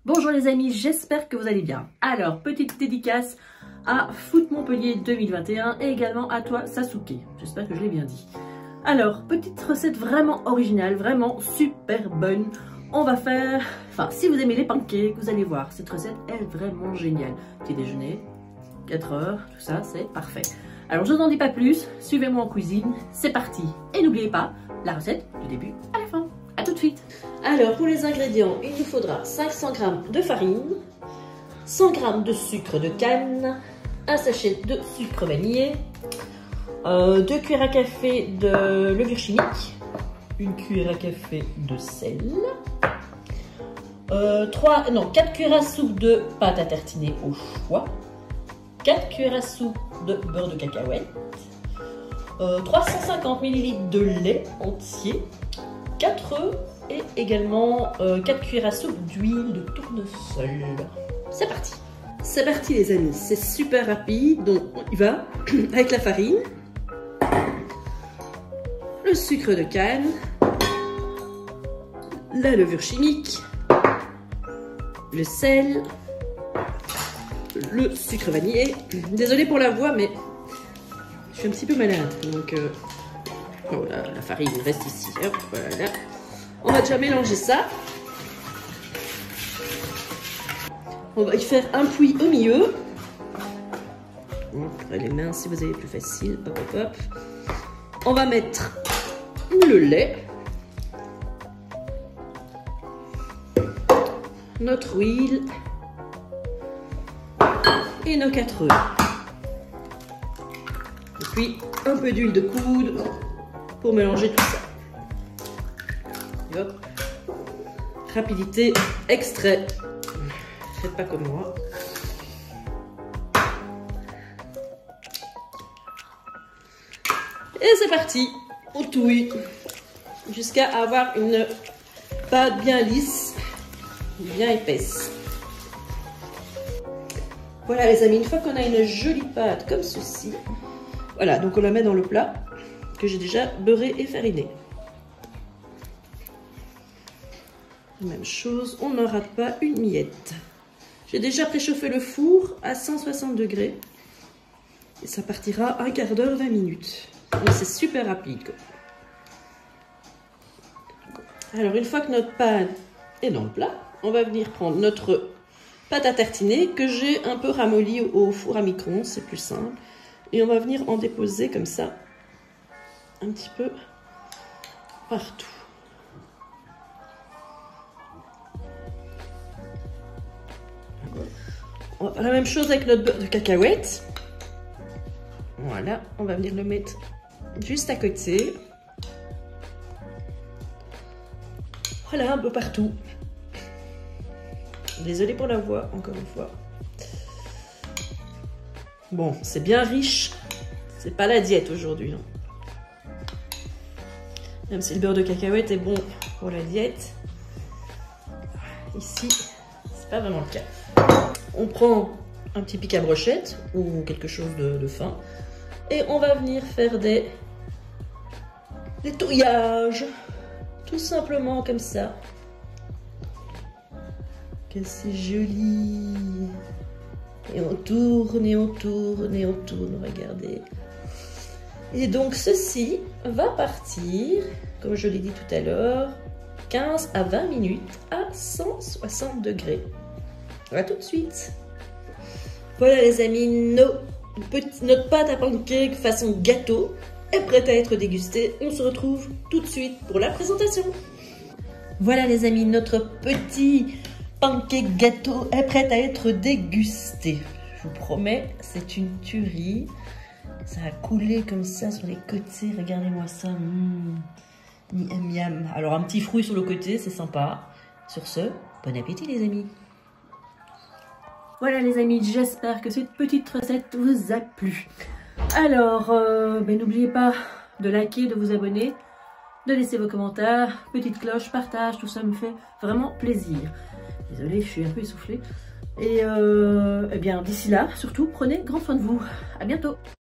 Bonjour les amis, j'espère que vous allez bien. Alors, petite dédicace à Foot Montpellier 2021 et également à toi Sasuke. J'espère que je l'ai bien dit. Alors, petite recette vraiment originale, vraiment super bonne. On va faire, enfin si vous aimez les pancakes, vous allez voir, cette recette est vraiment géniale. Petit déjeuner, 4 heures, tout ça, c'est parfait. Alors je n'en dis pas plus, suivez-moi en cuisine, c'est parti. Et n'oubliez pas, la recette du début à la fin. A tout de suite. Alors pour les ingrédients, il nous faudra 500 g de farine, 100 g de sucre de canne, un sachet de sucre vanillé, 2 cuillères à café de levure chimique, une cuillère à café de sel, 4 cuillères à soupe de pâte à tartiner au choix, 4 cuillères à soupe de beurre de cacahuète, 350 ml de lait entier, 4 œufs et également 4 cuillères à soupe d'huile de tournesol. C'est parti! C'est parti les amis, c'est super rapide, donc on y va avec la farine, le sucre de canne, la levure chimique, le sel, le sucre vanillé. Désolée pour la voix, mais je suis un petit peu malade, donc oh là, la farine reste ici. Hop, voilà. On va déjà mélanger ça. On va y faire un puits au milieu. Les mains, si vous avez plus facile. Hop, hop, hop. On va mettre le lait, notre huile et nos 4 œufs. Et puis un peu d'huile de coude pour mélanger tout ça. Et hop. Rapidité, extrait. Faites pas comme moi. Et c'est parti, on touille jusqu'à avoir une pâte bien lisse, bien épaisse. Voilà les amis, une fois qu'on a une jolie pâte comme ceci, voilà, donc on la met dans le plat que j'ai déjà beurré et fariné. Même chose, on n'en rate pas une miette. J'ai déjà préchauffé le four à 160 degrés et ça partira un quart d'heure, 20 minutes. Donc c'est super rapide, quoi. Alors une fois que notre pâte est dans le plat, on va venir prendre notre pâte à tartiner que j'ai un peu ramollie au four à micro-ondes, c'est plus simple. Et on va venir en déposer comme ça, un petit peu partout. On va faire la même chose avec notre beurre de cacahuète. Voilà, on va venir le mettre juste à côté. Voilà, un peu partout. Désolée pour la voix, encore une fois. Bon, c'est bien riche. C'est pas la diète aujourd'hui. Même si le beurre de cacahuète est bon pour la diète. Ici, c'est pas vraiment le cas. On prend un petit pic à brochette ou quelque chose de fin. Et on va venir faire des touillages. Tout simplement comme ça. Que c'est joli. Et on tourne et on tourne et on tourne, regardez. Et donc ceci va partir, comme je l'ai dit tout à l'heure, 15 à 20 minutes à 160 degrés. À tout de suite. Voilà les amis, notre pâte à pancake façon gâteau est prête à être dégustée. On se retrouve tout de suite pour la présentation. Voilà les amis, notre petit pancake gâteau est prêt à être dégusté. Je vous promets, c'est une tuerie. Ça a coulé comme ça sur les côtés. Regardez-moi ça. Miam miam. Alors un petit fruit sur le côté, c'est sympa. Sur ce, bon appétit les amis. Voilà les amis, j'espère que cette petite recette vous a plu. Alors, n'oubliez pas de liker, de vous abonner, de laisser vos commentaires, petite cloche, partage, tout ça me fait vraiment plaisir. Désolée, je suis un peu essoufflée. Et bien d'ici là, surtout, prenez grand soin de vous. À bientôt.